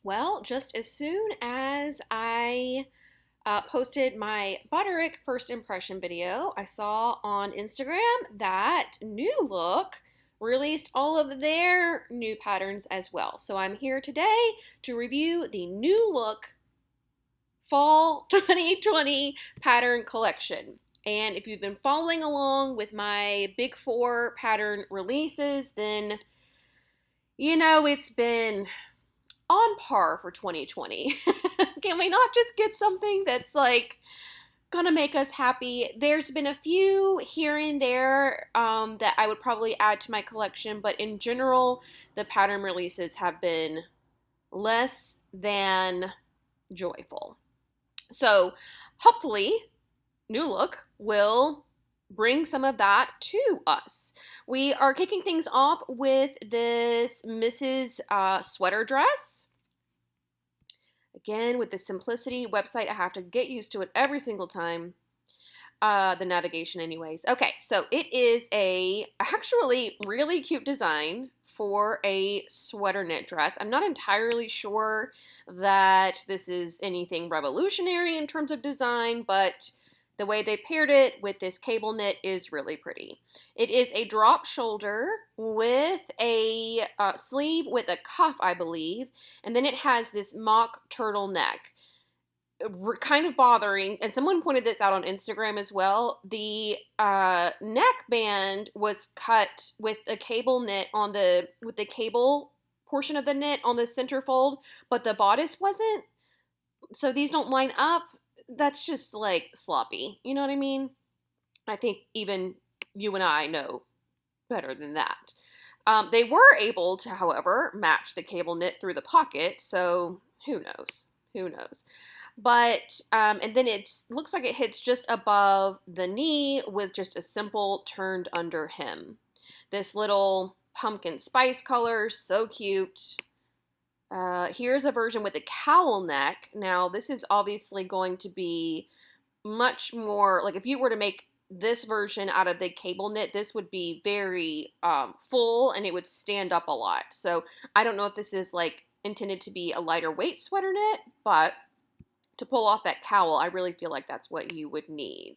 Well, just as soon as I posted my Butterick first impression video, I saw on Instagram that New Look released all of their new patterns as well. So I'm here today to review the New Look Fall 2020 pattern collection. And if you've been following along with my Big Four pattern releases, then you know it's been on par for 2020. Can we not just get something that's like gonna make us happy? There's been a few here and there that I would probably add to my collection, but in general, the pattern releases have been less than joyful. So hopefully, New Look will bring some of that to us. We are kicking things off with this Mrs. Sweater dress. Again, with the Simplicity website, I have to get used to it every single time. The navigation anyways. Okay, so it is a actually really cute design for a sweater knit dress. I'm not entirely sure that this is anything revolutionary in terms of design, but the way they paired it with this cable knit is really pretty. It is a drop shoulder with a sleeve with a cuff, I believe, and then it has this mock turtleneck. Kind of bothering, and someone pointed this out on Instagram as well. The neckband was cut with a cable knit on with the cable portion of the knit on the center fold, but the bodice wasn't. So these don't line up. That's just like sloppy. You know what I mean? I think even you and I know better than that. They were able to, however, match the cable knit through the pocket, so who knows? Who knows? But, and then it looks like it hits just above the knee with just a simple turned under hem. This little pumpkin spice color, so cute. Here's a version with a cowl neck. Now, this is obviously going to be much more, like if you were to make this version out of the cable knit, this would be very full and it would stand up a lot. So I don't know if this is like intended to be a lighter weight sweater knit, but to pull off that cowl, I really feel like that's what you would need.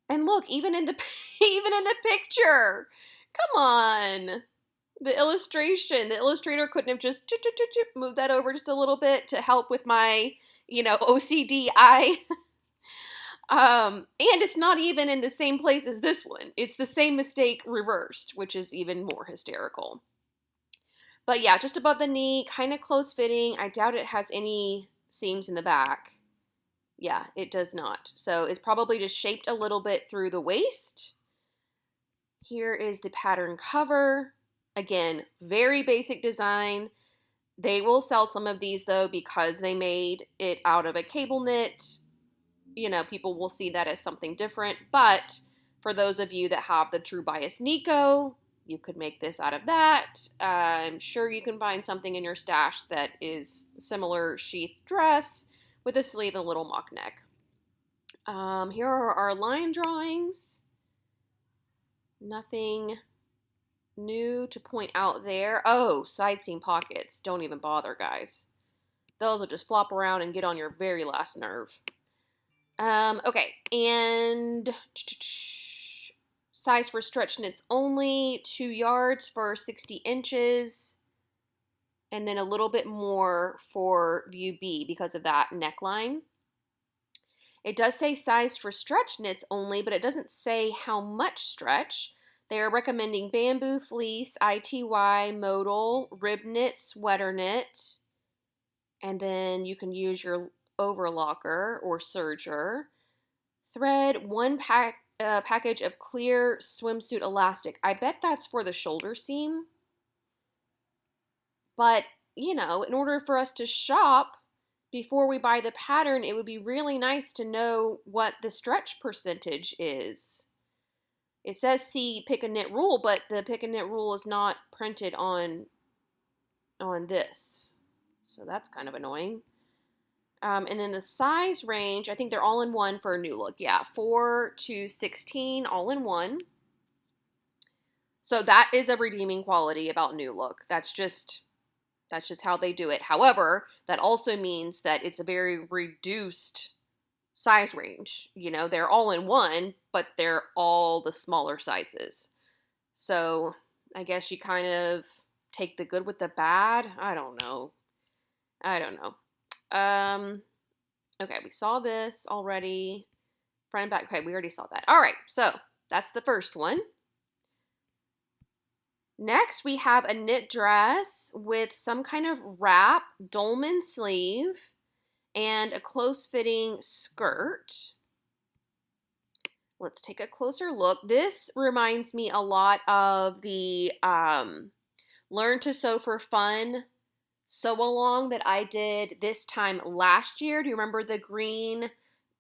And look, even in the even in the picture, come on. The illustration, the illustrator couldn't have just moved that over just a little bit to help with my, OCD eye. And it's not even in the same place as this one. It's the same mistake reversed, which is even more hysterical. But yeah, just above the knee, kind of close fitting. I doubt it has any seams in the back. Yeah, it does not. So it's probably just shaped a little bit through the waist. Here is the pattern cover. Again, very basic design. They will sell some of these though because they made it out of a cable knit. People will see that as something different. But for those of you that have the True Bias Nico, you could make this out of that. I'm sure you can find something in your stash that is similar sheath dress with a sleeve and a little mock neck. Here are our line drawings. Nothing new to point out there. Oh, side seam pockets. Don't even bother, guys. Those will just flop around and get on your very last nerve. Okay, and size for stretch knits only, 2 yards for 60 inches, and then a little bit more for view B because of that neckline. It does say size for stretch knits only, but it doesn't say how much stretch. They are recommending bamboo, fleece, ITY, modal, rib knit, sweater knit, and then you can use your overlocker or serger. Thread, one package of clear swimsuit elastic. I bet that's for the shoulder seam. But, in order for us to shop before we buy the pattern, it would be really nice to know what the stretch percentage is. It says see pick a knit rule, but the pick a knit rule is not printed on this. So that's kind of annoying. And then the size range, I think they're all in one for a New Look. Yeah, 4 to 16, all in one. So that is a redeeming quality about New Look. That's just That's just how they do it. However, that also means that it's a very reduced size range. You know, they're all in one, but they're all the smaller sizes. So I guess you kind of take the good with the bad. I don't know. Okay, we saw this already. Front and back. Okay, we already saw that. All right, so that's the first one. Next, we have a knit dress with some kind of wrap, dolman sleeve, and a close-fitting skirt. Let's take a closer look. This reminds me a lot of the Learn to Sew for Fun sew-along that I did this time last year. Do you remember the green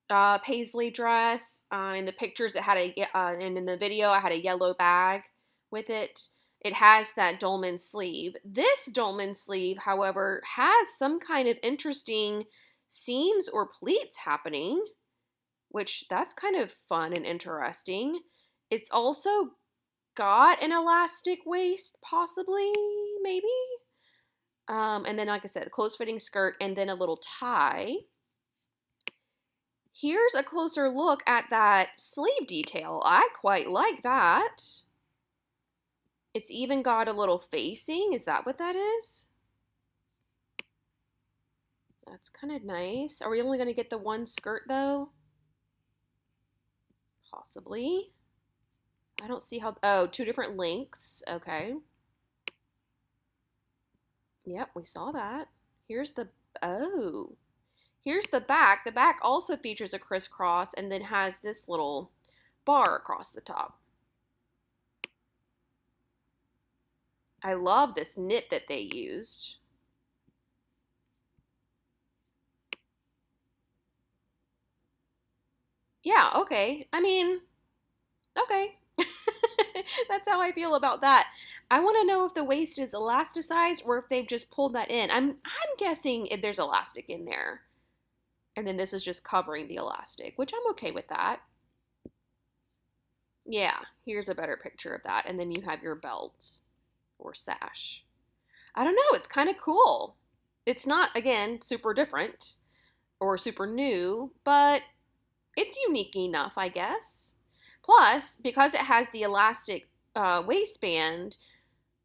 paisley dress? In the pictures, it had and in the video, I had a yellow bag with it. It has that dolman sleeve. This dolman sleeve, however, has some kind of interesting seams or pleats happening, which that's kind of fun and interesting. It's also got an elastic waist, possibly, maybe. And then, like I said, a close-fitting skirt and then a little tie. Here's a closer look at that sleeve detail. I quite like that. It's even got a little facing. Is that what that is? That's kind of nice. Are we only going to get the one skirt, though? Possibly. I don't see how... Oh, 2 different lengths. Okay. Yep, we saw that. Here's the... Oh. Here's the back. The back also features a crisscross and then has this little bar across the top. I love this knit that they used. Yeah, okay. I mean, okay. That's how I feel about that. I want to know if the waist is elasticized or if they've just pulled that in. I'm guessing if there's elastic in there. And then this is just covering the elastic, which I'm okay with that. Yeah, here's a better picture of that. And then you have your belt or sash. I don't know, it's kind of cool. It's not, again, super different or super new, but it's unique enough, I guess. Plus, because it has the elastic waistband,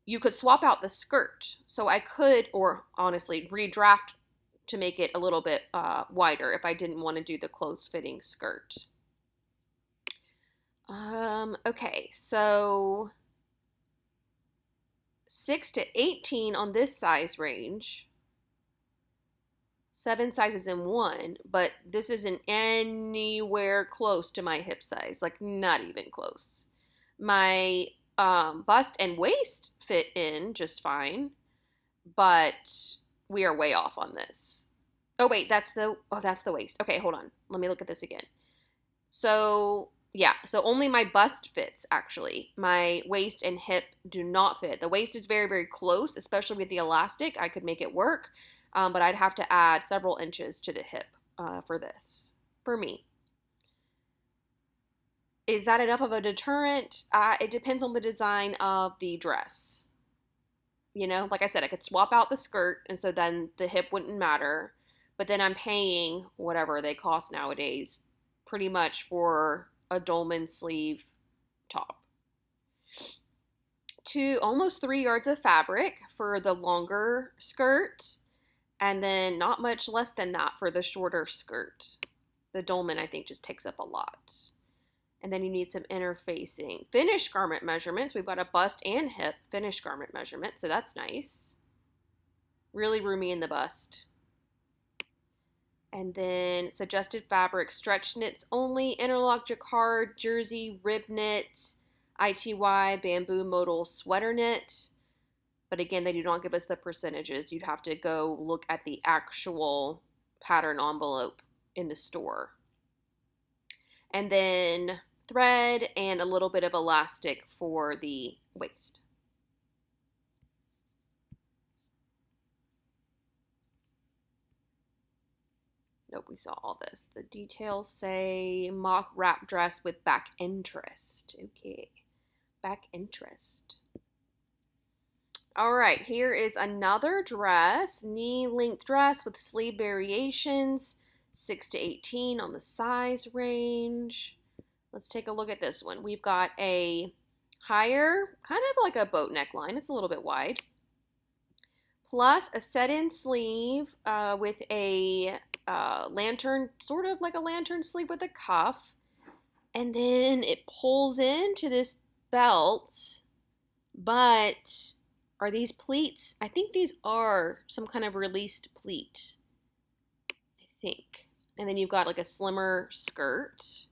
you could swap out the skirt. So I could, or honestly, redraft to make it a little bit wider if I didn't want to do the close-fitting skirt. Okay, so 6 to 18 on this size range. 7 sizes in one, but this isn't anywhere close to my hip size, like not even close. My bust and waist fit in just fine, but we are way off on this. Oh wait, that's the waist. Okay, hold on. Let me look at this again. So, yeah, so only my bust fits actually. My waist and hip do not fit. The waist is very, very close, especially with the elastic. I could make it work, but I'd have to add several inches to the hip for this, for me. Is that enough of a deterrent? It depends on the design of the dress. You know, like I said, I could swap out the skirt, and so then the hip wouldn't matter. But then I'm paying whatever they cost nowadays, pretty much for a dolman sleeve top. Almost 3 yards of fabric for the longer skirt, and then not much less than that for the shorter skirt. The dolman, I think, just takes up a lot. And then you need some interfacing. Finished garment measurements. We've got a bust and hip finished garment measurement, so that's nice. Really roomy in the bust. And then it's adjusted fabric, stretch knits only, interlock jacquard, jersey, rib knit, ITY, bamboo modal sweater knit. But again, they do not give us the percentages. You'd have to go look at the actual pattern envelope in the store. And then thread and a little bit of elastic for the waist. Nope, we saw all this. The details say mock wrap dress with back interest. Okay, back interest. All right, here is another dress, knee-length dress with sleeve variations, 6 to 18 on the size range. Let's take a look at this one. We've got a higher, kind of like a boat neckline. It's a little bit wide. Plus a set-in sleeve with a lantern, sort of like a lantern sleeve with a cuff. And then it pulls into this belt, but are these pleats? I think these are some kind of released pleat, I think. And then you've got like a slimmer skirt.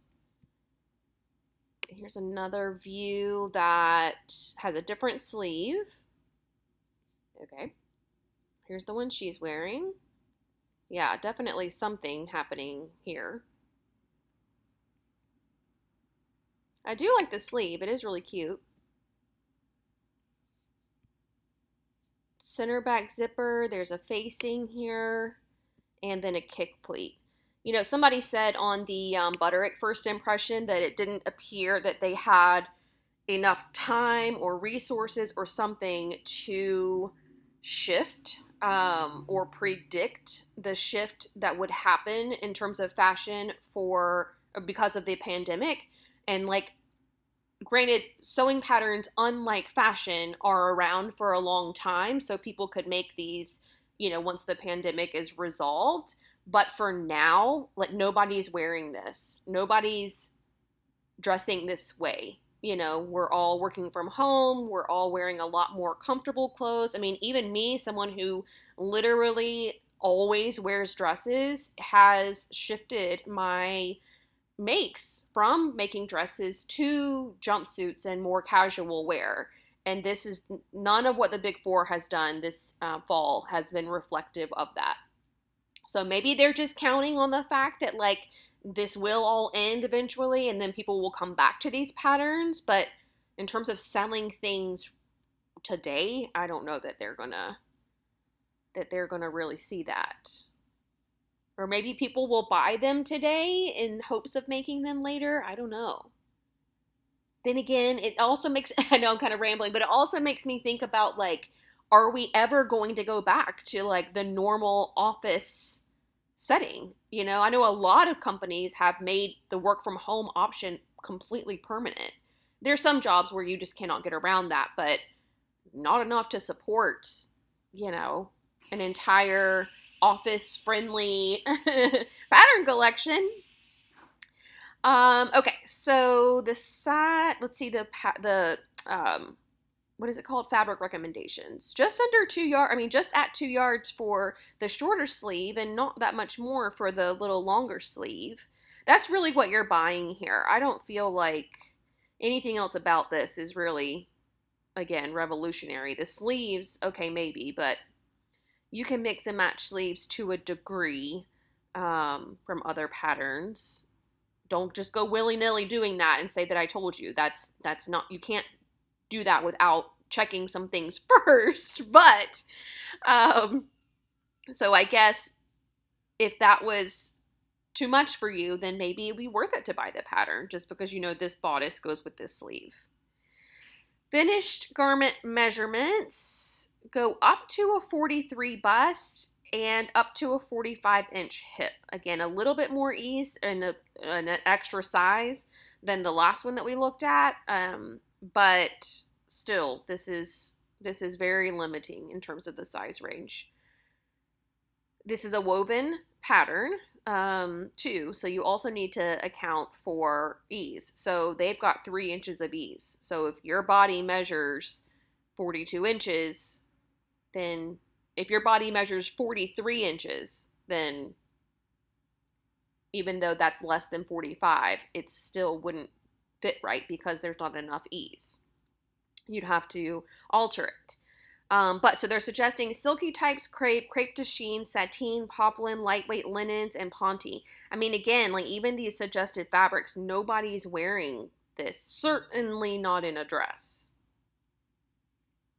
Here's another view that has a different sleeve. Okay. Here's the one she's wearing. Yeah, definitely something happening here. I do like the sleeve. It is really cute. Center back zipper. There's a facing here. And then a kick pleat. You know, somebody said on the Butterick first impression that it didn't appear that they had enough time or resources or something to shift or predict the shift that would happen in terms of fashion for because of the pandemic. And like, granted, sewing patterns, unlike fashion, are around for a long time, so people could make these, you know, once the pandemic is resolved. But for now, like, nobody's wearing this. Nobody's dressing this way. You know, we're all working from home. We're all wearing a lot more comfortable clothes. I mean, even me, someone who literally always wears dresses, has shifted my makes from making dresses to jumpsuits and more casual wear. And this is none of what the Big Four has done this fall has been reflective of that. So maybe they're just counting on the fact that like this will all end eventually and then people will come back to these patterns. But in terms of selling things today, I don't know that they're gonna really see that. Or maybe people will buy them today in hopes of making them later. I don't know. Then again, it also makes, I know I'm kind of rambling, but it also makes me think about like, are we ever going to go back to like the normal office setting? You know, I know a lot of companies have made the work from home option completely permanent. There's some jobs where you just cannot get around that, but not enough to support, you know, an entire office friendly pattern collection. Okay, so the side, let's see what is it called? Fabric recommendations. Just under 2 yards, I mean, just at 2 yards for the shorter sleeve and not that much more for the little longer sleeve. That's really what you're buying here. I don't feel like anything else about this is really, again, revolutionary. The sleeves, okay, maybe, but you can mix and match sleeves to a degree from other patterns. Don't just go willy-nilly doing that and say that I told you. That's not, you can't do that without checking some things first. But so I guess if that was too much for you, then maybe it'd be worth it to buy the pattern just because you know this bodice goes with this sleeve. Finished garment measurements go up to a 43 bust and up to a 45-inch hip. Again, a little bit more ease and an extra size than the last one that we looked at, but still, this is very limiting in terms of the size range. This is a woven pattern too, so you also need to account for ease. So they've got 3 inches of ease. So if your body measures 42 inches, then if your body measures 43 inches, then even though that's less than 45, it still wouldn't fit right because there's not enough ease. You'd have to alter it. But so they're suggesting silky types, crepe de chine, sateen, poplin, lightweight linens, and ponte. I mean, again, like even these suggested fabrics, nobody's wearing this. Certainly not in a dress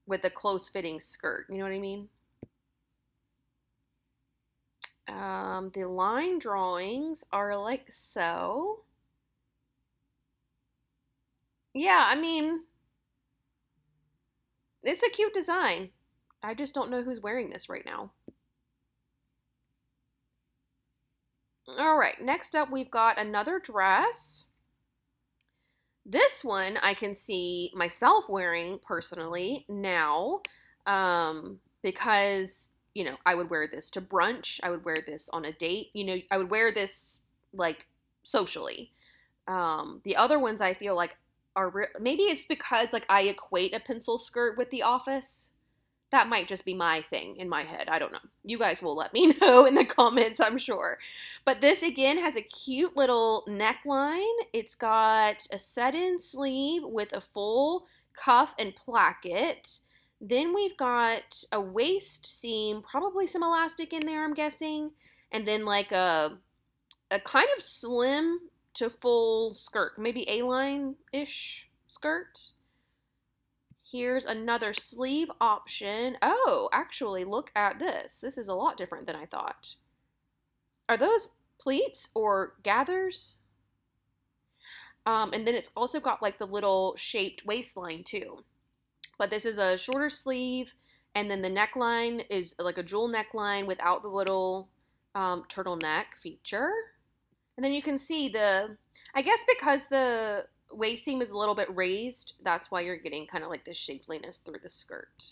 with a close-fitting skirt. You know what I mean? The line drawings are like so. Yeah, I mean, it's a cute design. I just don't know who's wearing this right now. All right, next up we've got another dress. This one I can see myself wearing personally now, because, I would wear this to brunch. I would wear this on a date. I would wear this like socially. The other ones I feel like maybe it's because like I equate a pencil skirt with the office. That might just be my thing in my head. I don't know. You guys will let me know in the comments, I'm sure. But this again has a cute little neckline. It's got a set-in sleeve with a full cuff and placket. Then we've got a waist seam, probably some elastic in there, I'm guessing. And then like a kind of slim to full skirt, maybe A-line-ish skirt. Here's another sleeve option. Oh, actually, look at this. This is a lot different than I thought. Are those pleats or gathers? And then it's also got like the little shaped waistline too. But this is a shorter sleeve, and then the neckline is like a jewel neckline without the little turtleneck feature. And then you can see I guess because the waist seam is a little bit raised, that's why you're getting kind of like this shapeliness through the skirt.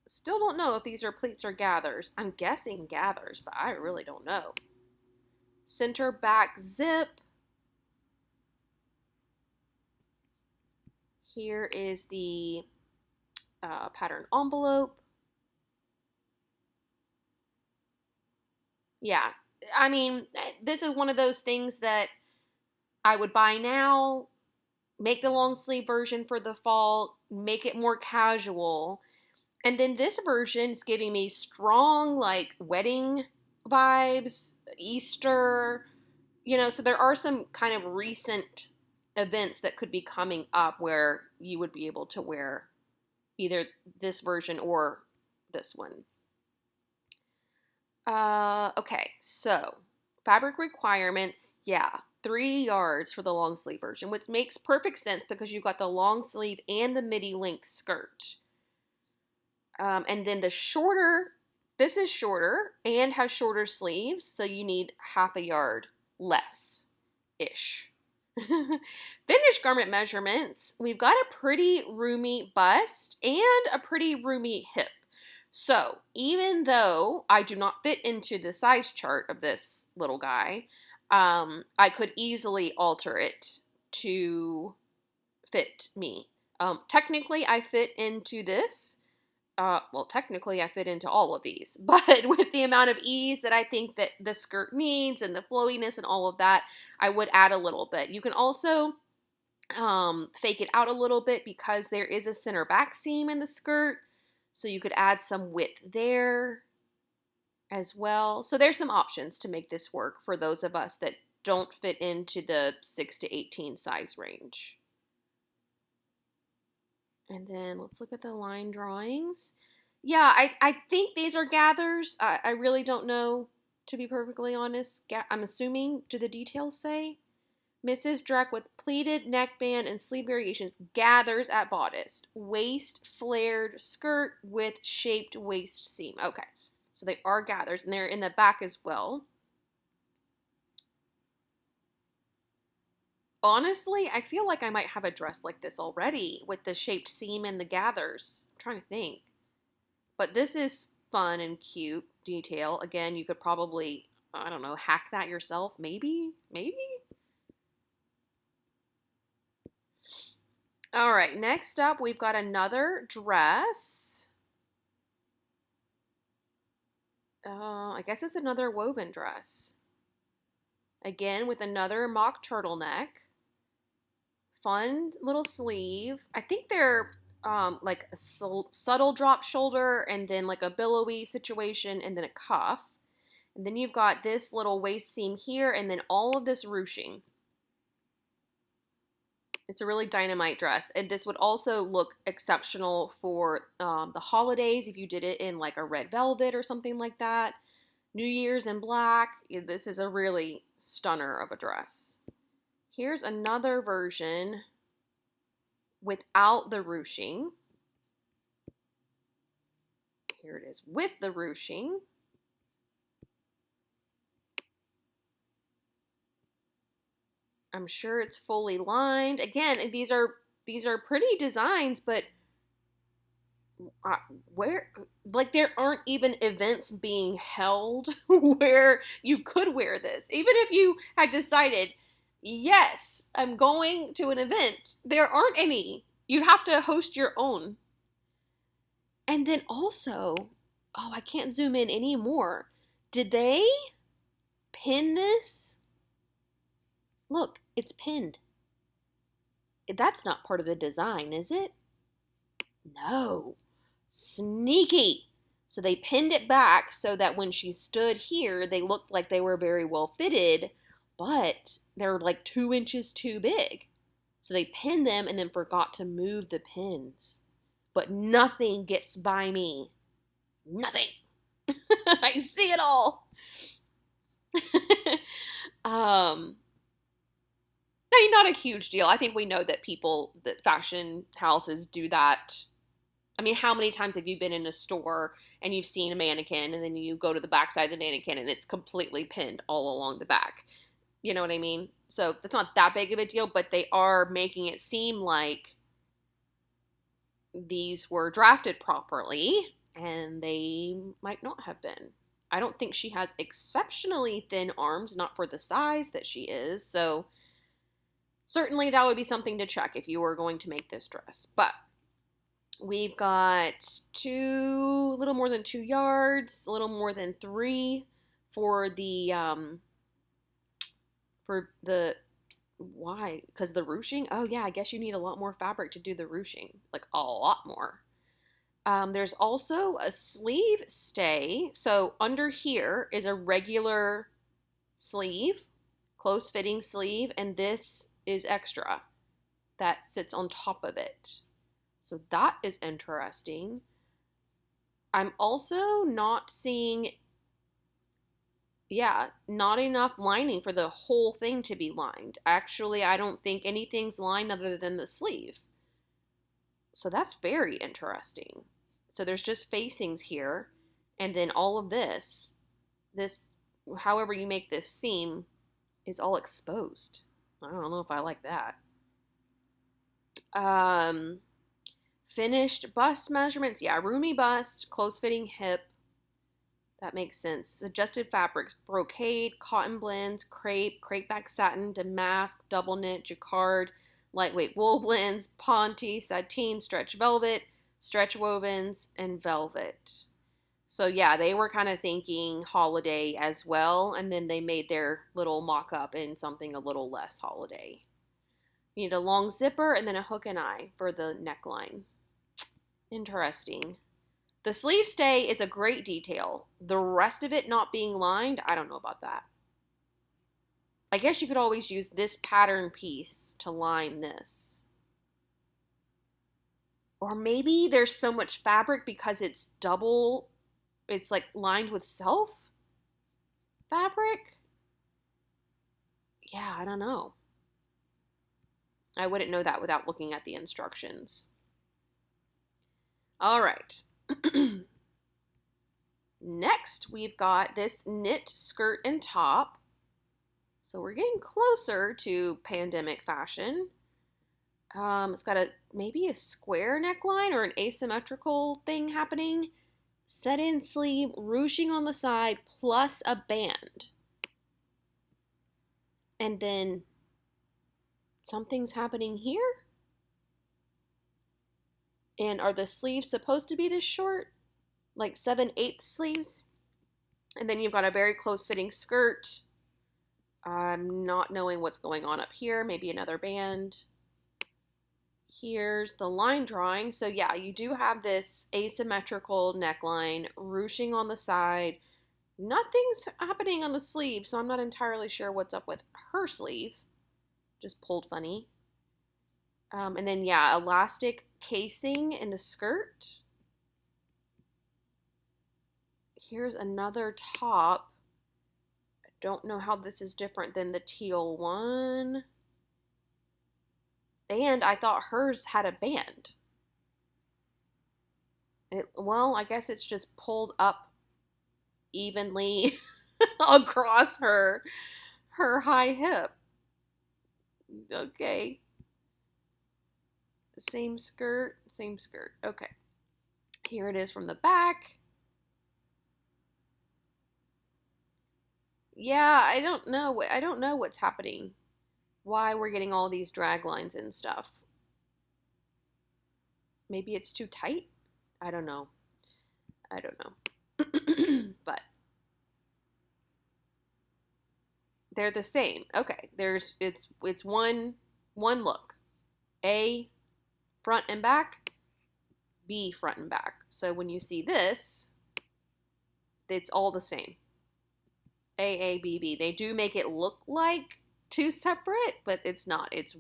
Still don't know if these are pleats or gathers. I'm guessing gathers, but I really don't know. Center back zip. Here is the pattern envelope. Yeah, I mean, this is one of those things that I would buy now, make the long sleeve version for the fall, make it more casual. And then this version is giving me strong, like, wedding vibes, Easter, so there are some kind of recent events that could be coming up where you would be able to wear either this version or this one. Okay, so fabric requirements, yeah, 3 yards for the long sleeve version, which makes perfect sense because you've got the long sleeve and the midi length skirt. And then this is shorter and has shorter sleeves, so you need half a yard less-ish. Finished garment measurements, we've got a pretty roomy bust and a pretty roomy hip. So even though I do not fit into the size chart of this little guy, I could easily alter it to fit me. Technically, I fit into this. Technically, I fit into all of these, but with the amount of ease that I think that the skirt needs and the flowiness and all of that, I would add a little bit. You can also fake it out a little bit because there is a center back seam in the skirt, so you could add some width there as well. So there's some options to make this work for those of us that don't fit into the 6 to 18 size range. And then let's look at the line drawings. Yeah, I think these are gathers. I really don't know, to be perfectly honest. I'm assuming, do the details say? Mrs. Dreck with pleated neckband and sleeve variations, gathers at bodice. Waist flared skirt with shaped waist seam. Okay, so they are gathers, and they're in the back as well. Honestly, I feel like I might have a dress like this already with the shaped seam and the gathers. I'm trying to think. But this is fun and cute detail. Again, you could probably, I don't know, hack that yourself. Maybe? All right, next up, we've got another dress. I guess it's another woven dress. Again, with another mock turtleneck. Fun little sleeve. I think they're like a subtle drop shoulder and then like a billowy situation and then a cuff. And then you've got this little waist seam here and then all of this ruching. It's a really dynamite dress. And this would also look exceptional for the holidays if you did it in like a red velvet or something like that. New Year's in black. This is a really stunner of a dress. Here's another version without the ruching. Here it is with the ruching. I'm sure it's fully lined. Again, these are pretty designs, but where, like, there aren't even events being held where you could wear this. Even if you had decided, yes, I'm going to an event, there aren't any. You'd have to host your own. And then also, oh, I can't zoom in anymore. Did they pin this? Look, it's pinned. That's not part of the design, is it? No. Sneaky. So they pinned it back so that when she stood here, they looked like they were very well fitted, but they're like 2 inches too big. So they pinned them and then forgot to move the pins. But nothing gets by me. Nothing. I see it all. I mean, not a huge deal. I think we know that fashion houses do that. I mean, how many times have you been in a store and you've seen a mannequin and then you go to the back side of the mannequin and it's completely pinned all along the back? You know what I mean? So it's not that big of a deal, but they are making it seem like these were drafted properly, and they might not have been. I don't think she has exceptionally thin arms, not for the size that she is, so certainly that would be something to check if you were going to make this dress. But we've got a little more than 2 yards, a little more than 3 for the, why? Because the ruching? Oh yeah, I guess you need a lot more fabric to do the ruching, like a lot more. There's also a sleeve stay. So under here is a regular sleeve, close-fitting sleeve, and this is extra that sits on top of it. So that is interesting. I'm also not seeing, not enough lining for the whole thing to be lined. Actually, I don't think anything's lined other than the sleeve. So that's very interesting. So there's just facings here, and then all of this, however you make this seam, is all exposed. I don't know if I like that. Finished bust measurements. Yeah, roomy bust, close-fitting hip. That makes sense. Suggested fabrics: brocade, cotton blends, crepe, back satin, damask, double knit, jacquard, lightweight wool blends, ponte, sateen, stretch velvet, stretch wovens, and velvet. So yeah, they were kind of thinking holiday as well, and then they made their little mock-up in something a little less holiday. You need a long zipper and then a hook and eye for the neckline. Interesting. The sleeve stay is a great detail. The rest of it not being lined, I don't know about that. I guess you could always use this pattern piece to line this. Or maybe there's so much fabric because it's double, it's like lined with self fabric. Yeah, I don't know. I wouldn't know that without looking at the instructions. All right. Next, we've got this knit skirt and top. So we're getting closer to pandemic fashion. It's got maybe a square neckline or an asymmetrical thing happening. Set-in sleeve, ruching on the side, plus a band. And then something's happening here. And are the sleeves supposed to be this short? Like 7/8 sleeves? And then you've got a very close-fitting skirt. I'm not knowing what's going on up here. Maybe another band. Here's the line drawing. So yeah, you do have this asymmetrical neckline, ruching on the side. Nothing's happening on the sleeve, so I'm not entirely sure what's up with her sleeve. Just pulled funny. And then yeah, elastic casing in the skirt. Here's another top. I don't know how this is different than the teal one. And I thought hers had a band. Well, I guess it's just pulled up evenly across her high hip. Okay. Same skirt, same skirt. Okay. Here it is from the back. Yeah, I don't know. I don't know what's happening. Why we're getting all these drag lines and stuff. Maybe it's too tight? I don't know. I don't know. But they're the same. Okay. It's one look. A, front and back. B, front and back. So when you see this, it's all the same. AABB. They do make it look like two separate, but it's not. It's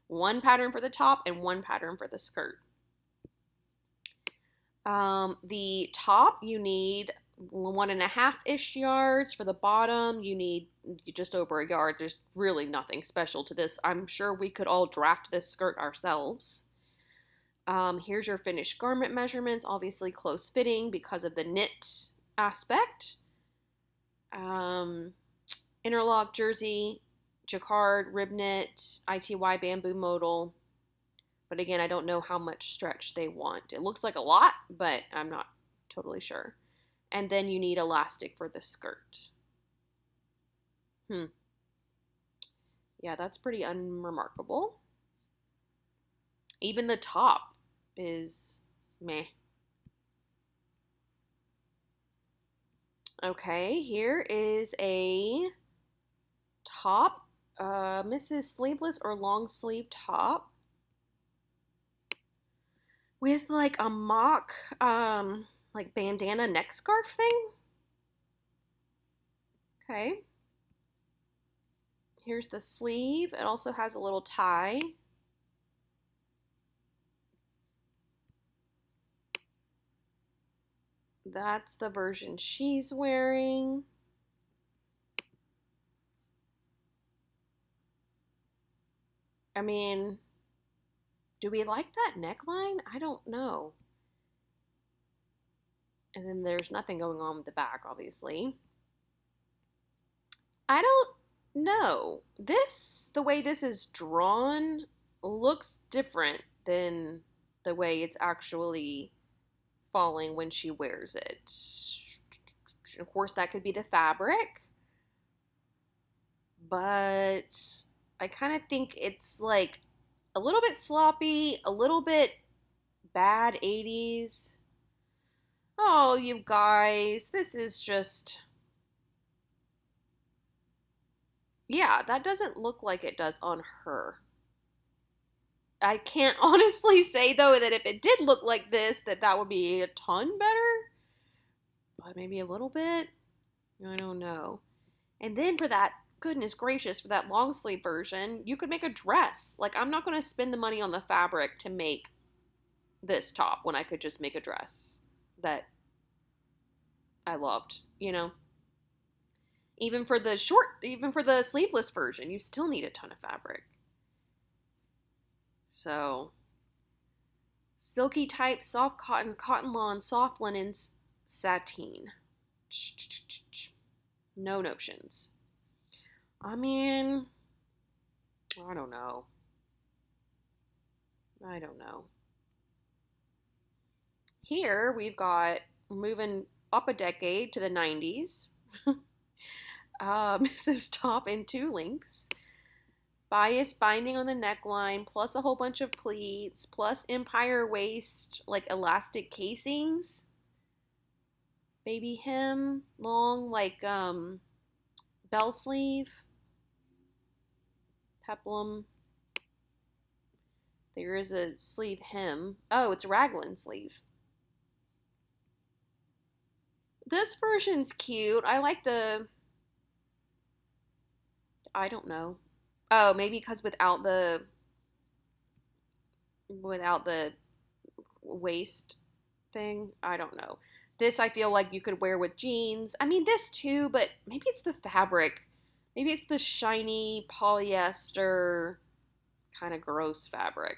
one pattern for the top and one pattern for the skirt. The top, you need 1.5-ish yards. For the bottom, you need just over a yard. There's really nothing special to this. I'm sure we could all draft this skirt ourselves. Here's your finished garment measurements. Obviously close fitting because of the knit aspect. Interlock jersey, jacquard, rib knit, ITY bamboo modal. But again, I don't know how much stretch they want. It looks like a lot, but I'm not totally sure. And then you need elastic for the skirt. Yeah, that's pretty unremarkable. Even the top is meh. Okay, here is a top, Mrs. Sleeveless or long sleeve top with like a mock, like bandana neck scarf thing. Okay. Here's the sleeve. It also has a little tie. That's the version she's wearing. I mean, do we like that neckline? I don't know. And then there's nothing going on with the back, obviously. I don't know. The way this is drawn, looks different than the way it's actually falling when she wears it. Of course, that could be the fabric, but I kind of think it's like a little bit sloppy, a little bit bad 80s. Oh, you guys, this is just. Yeah, that doesn't look like it does on her. I can't honestly say, though, that if it did look like this, that would be a ton better. But maybe a little bit. I don't know. And then for that, goodness gracious, for that long sleeve version, you could make a dress. Like, I'm not going to spend the money on the fabric to make this top when I could just make a dress that I loved, you know? Even for the sleeveless version, you still need a ton of fabric. So, silky type, soft cotton, cotton lawn, soft linens, sateen. No notions. I mean, I don't know. I don't know. Here we've got, moving up a decade to the 90s, Mrs. Top in 2 lengths. Bias binding on the neckline, plus a whole bunch of pleats, plus empire waist, like elastic casings. Baby hem, long, like, bell sleeve. Peplum. There is a sleeve hem. Oh, it's a raglan sleeve. This version's cute. I like I don't know. Oh, maybe because without the waist thing. I don't know. This I feel like you could wear with jeans. I mean, this too, but maybe it's the fabric. Maybe it's the shiny polyester kind of gross fabric.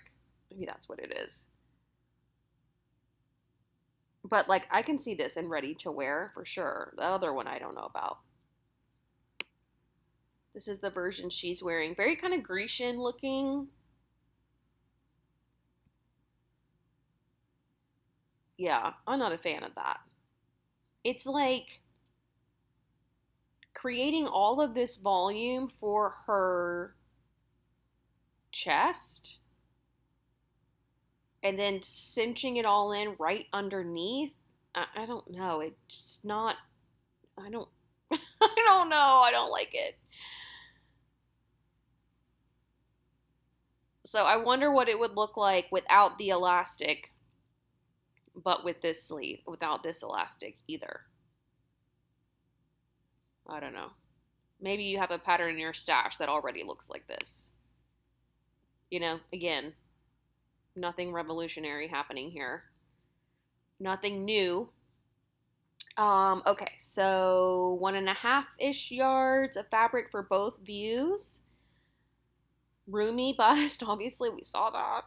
Maybe that's what it is. But like I can see this in ready to wear for sure. The other one I don't know about. This is the version she's wearing. Very kind of Grecian looking. Yeah, I'm not a fan of that. It's like creating all of this volume for her chest and then cinching it all in right underneath. I don't know. It's not, I don't, I don't know. I don't like it. So I wonder what it would look like without the elastic, but with this sleeve, without this elastic either. I don't know. Maybe you have a pattern in your stash that already looks like this. Again, nothing revolutionary happening here. Nothing new. Okay, so 1.5-ish yards of fabric for both views. Roomy bust, obviously we saw that.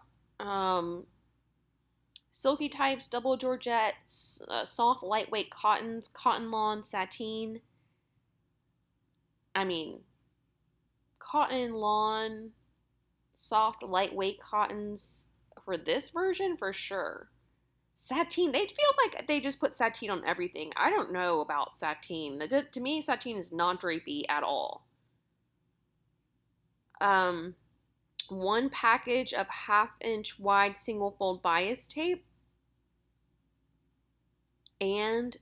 Silky types, double georgettes, soft lightweight cottons, cotton lawn, sateen. I mean, cotton lawn, soft lightweight cottons for this version for sure. Sateen, they feel like they just put sateen on everything. I don't know about sateen. To me, sateen is not drapey at all. One package of 1/2-inch wide single fold bias tape and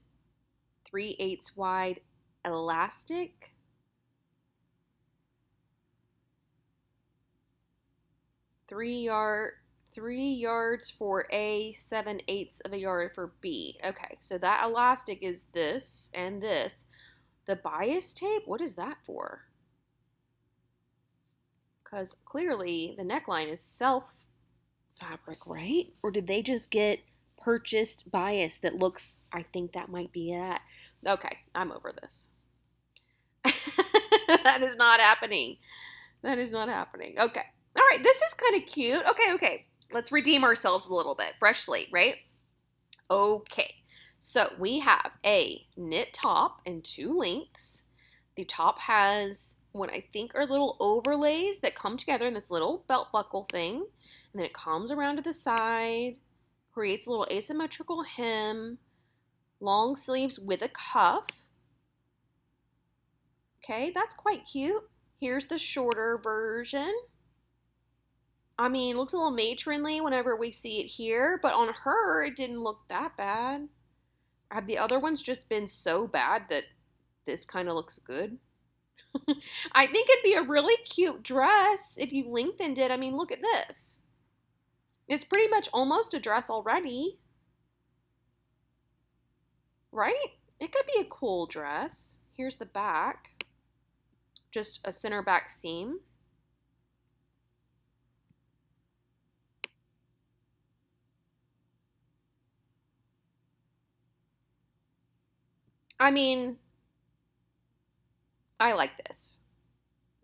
3/8 wide elastic. 3 yards for A, 7/8 of a yard for B. Okay, so that elastic is this and this. The bias tape, what is that for? Because clearly the neckline is self fabric, right? Or did they just get purchased bias that looks, I think that might be that. Okay, I'm over this. That is not happening. That is not happening. Okay. All right, this is kind of cute. Okay. Let's redeem ourselves a little bit. Fresh slate, right? Okay. So we have a knit top in 2 lengths. The top has what I think are little overlays that come together in this little belt buckle thing. And then it comes around to the side, creates a little asymmetrical hem, long sleeves with a cuff. Okay, that's quite cute. Here's the shorter version. I mean, it looks a little matronly whenever we see it here, but on her, it didn't look that bad. Have the other ones just been so bad that this kind of looks good? I think it'd be a really cute dress if you lengthened it. I mean, look at this. It's pretty much almost a dress already, right? It could be a cool dress. Here's the back. Just a center back seam. I mean, I like this.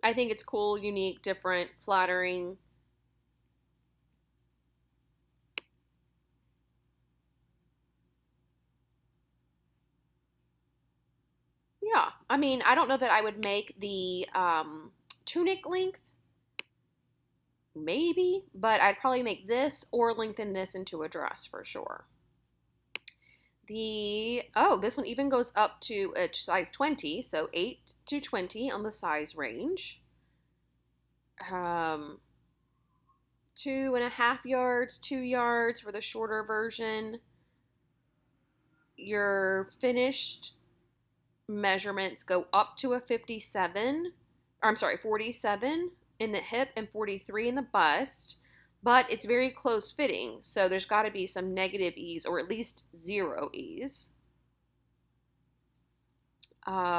I think it's cool, unique, different, flattering. Yeah, I mean, I don't know that I would make the tunic length, maybe, but I'd probably make this or lengthen this into a dress for sure. This one even goes up to a size 20, so 8 to 20 on the size range. 2.5 yards, 2 yards for the shorter version. Your finished measurements go up to a 47 in the hip and 43 in the bust, but it's very close fitting, so there's got to be some negative ease or at least zero ease.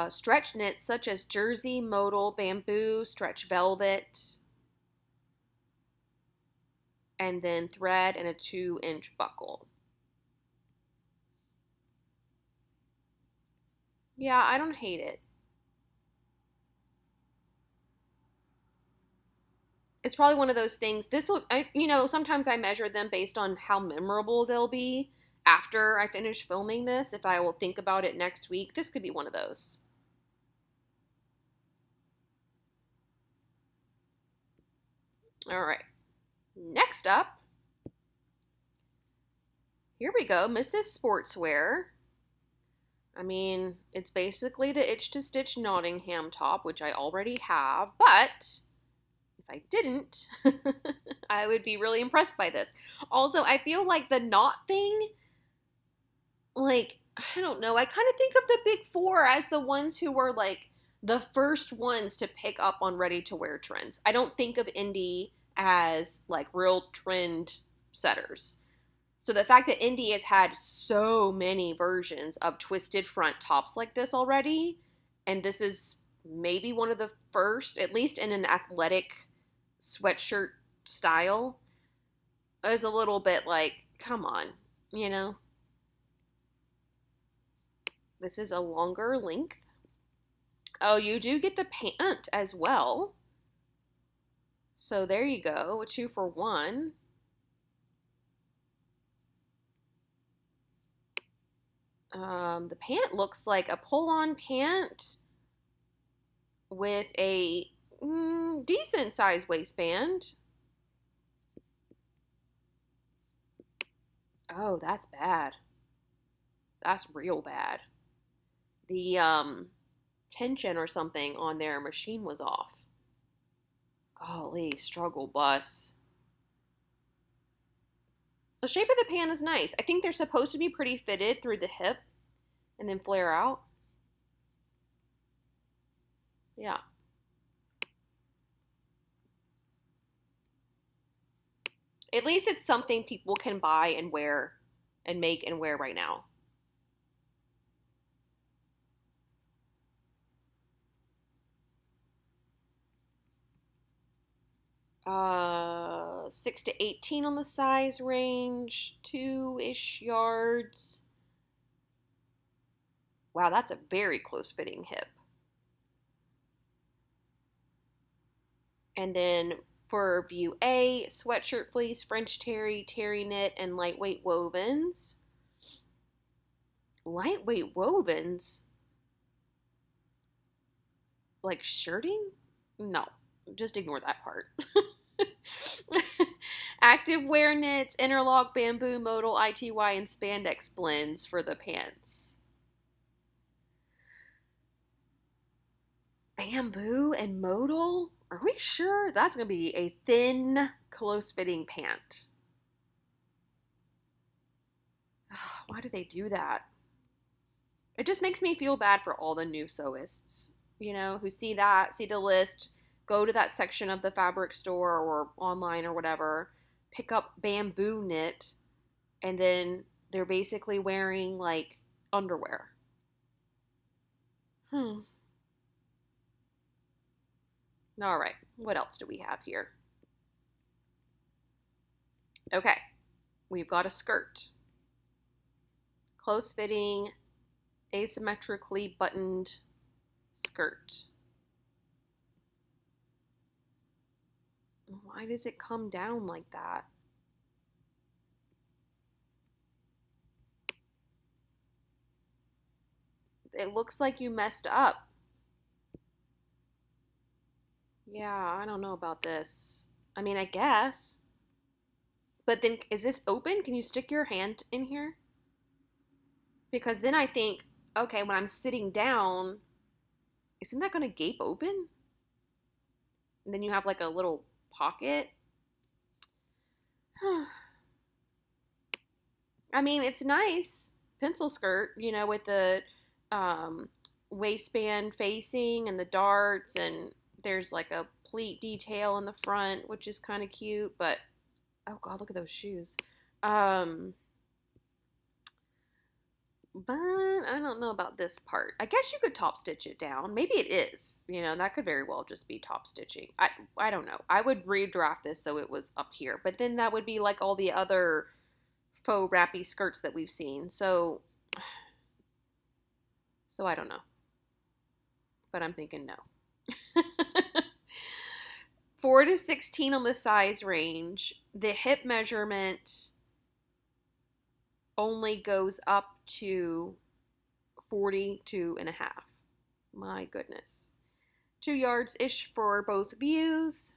Stretch knits such as jersey, modal, bamboo, stretch velvet, and then thread and a 2-inch buckle. Yeah, I don't hate it. It's probably one of those things. Sometimes I measure them based on how memorable they'll be after I finish filming this, if I will think about it next week, this could be one of those. All right. Next up, here we go, Mrs. Sportswear. I mean, it's basically the Itch to Stitch Nottingham top, which I already have, but if I didn't, I would be really impressed by this. Also, I feel like the knot thing, like, I don't know, I kind of think of the big four as the ones who were like the first ones to pick up on ready-to-wear trends. I don't think of indie as like real trend setters. So the fact that indie has had so many versions of twisted front tops like this already, and this is maybe one of the first, at least in an athletic sweatshirt style, is a little bit like, come on, you know? This is a longer length. Oh, you do get the pant as well. So there you go, 2 for 1. The pant looks like a pull-on pant with a decent size waistband. Oh, that's bad. That's real bad. The tension or something on their machine was off. Golly, struggle bus. The shape of the pant is nice. I think they're supposed to be pretty fitted through the hip and then flare out. Yeah. At least it's something people can buy and wear and make and wear right now. 6 to 18 on the size range, 2-ish yards. Wow, that's a very close fitting hip. And then for view A, sweatshirt fleece, French terry, terry knit, and lightweight wovens. Lightweight wovens? Like shirting? No, just ignore that part. Active wear knits, interlock, bamboo, modal, ITY, and spandex blends for the pants. Bamboo and modal? Are we sure that's going to be a thin, close-fitting pant? Why do they do that? It just makes me feel bad for all the new sewists, you know, who see that, see the list, go to that section of the fabric store or online or whatever, pick up bamboo knit, and then they're basically wearing, like, underwear. All right, what else do we have here? Okay, we've got a skirt. Close-fitting, asymmetrically buttoned skirt. Why does it come down like that? It looks like you messed up. Yeah, I don't know about this. I mean, I guess. But then, is this open? Can you stick your hand in here? Because then I think, okay, when I'm sitting down, isn't that going to gape open? And then you have like a little pocket. I mean, it's nice. Pencil skirt, you know, with the waistband facing and the darts, and there's like a pleat detail in the front, which is kind of cute, but oh god, look at those shoes. But I don't know about this part. I guess you could top stitch it down. Maybe it is. You know, that could very well just be top stitching. I don't know. I would redraft this so it was up here. But then that would be like all the other faux wrappy skirts that we've seen. So I don't know. But I'm thinking no. 4 to 16 on the size range. The hip measurement only goes up to 42.5. My goodness. 2 yards-ish for both views.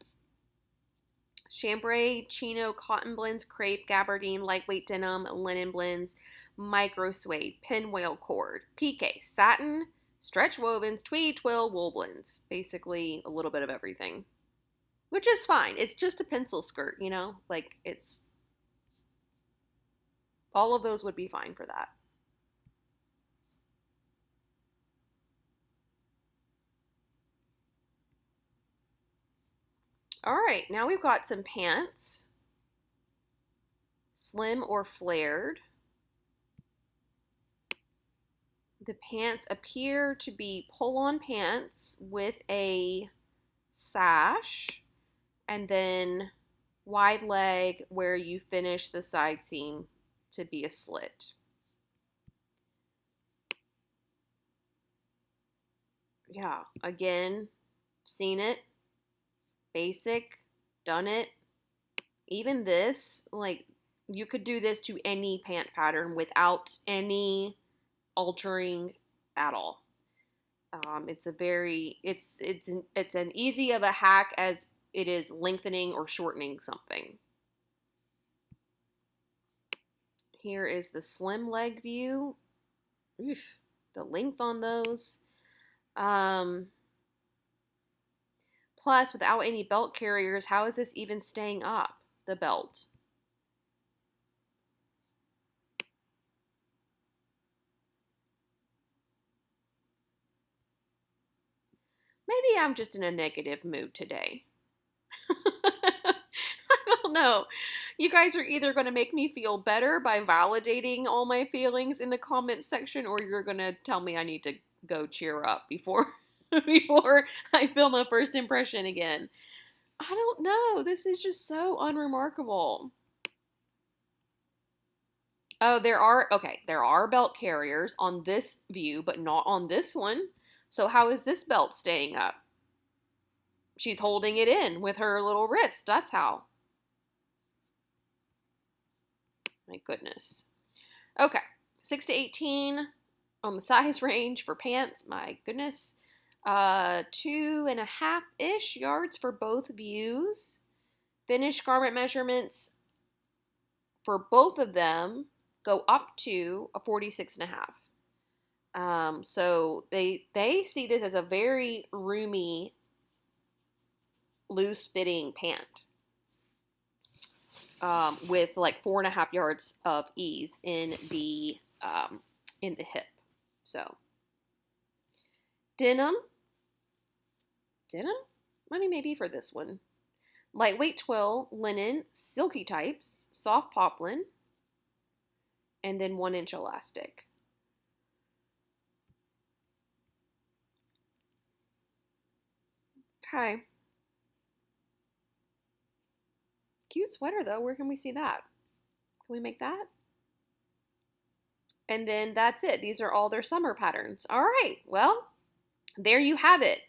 Chambray, chino, cotton blends, crepe, gabardine, lightweight denim, linen blends, micro suede, pinwheel cord, pique, satin, stretch wovens, tweed, twill, wool blends. Basically a little bit of everything. Which is fine. It's just a pencil skirt, you know? Like, it's... all of those would be fine for that. All right, now we've got some pants. Slim or flared. The pants appear to be pull-on pants with a sash and then wide leg where you finish the side seam to be a slit. Yeah, again, seen it. Basic, done it. Even this, like, you could do this to any pant pattern without any altering at all. It's a very, it's an easy of a hack as it is lengthening or shortening something. Here is the slim leg view. Oof, the length on those. Plus, without any belt carriers, how is this even staying up, the belt? Maybe I'm just in a negative mood today. I don't know. You guys are either going to make me feel better by validating all my feelings in the comments section, or you're going to tell me I need to go cheer up before I film a first impression again. I don't know. This is just so unremarkable. Oh, there are belt carriers on this view, but not on this one. So how is this belt staying up? She's holding it in with her little wrist. That's how. My goodness. Okay, 6 to 18 on the size range for pants. My goodness. 2.5-ish yards for both views. Finished garment measurements for both of them go up to a 46.5. So they see this as a very roomy, loose fitting pant. With like 4.5 yards of ease in the hip. So denim. I mean, maybe for this one. Lightweight twill, linen, silky types, soft poplin, and then 1-inch elastic. Okay. Cute sweater though. Where can we see that? Can we make that? And then that's it. These are all their summer patterns. All right. Well, there you have it.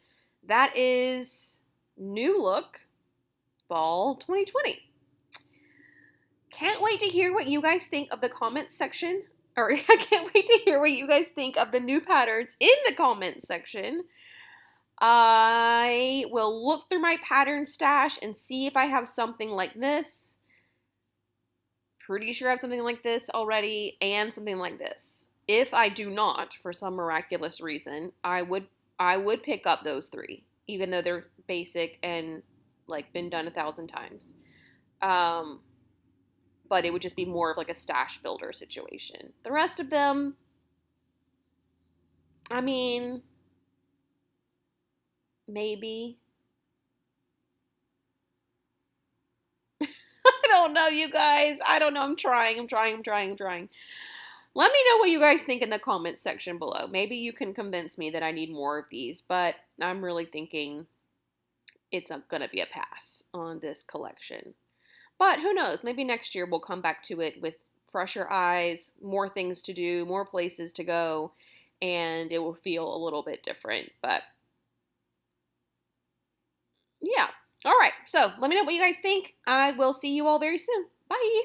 That is new look fall 2020. Can't wait to hear what you guys think of the comments section. Or I can't wait to hear what you guys think of the new patterns in the comments section. I will look through my pattern stash and see if I have something like this. Pretty sure I have something like this already and something like this. If I do not, for some miraculous reason, I would pick up those three, even though they're basic and like been done 1,000 times. But it would just be more of like a stash builder situation. The rest of them, I mean, maybe. I don't know, you guys. I don't know. I'm trying. Let me know what you guys think in the comments section below. Maybe you can convince me that I need more of these, but I'm really thinking it's going to be a pass on this collection. But who knows? Maybe next year we'll come back to it with fresher eyes, more things to do, more places to go, and it will feel a little bit different. But yeah. All right. So let me know what you guys think. I will see you all very soon. Bye.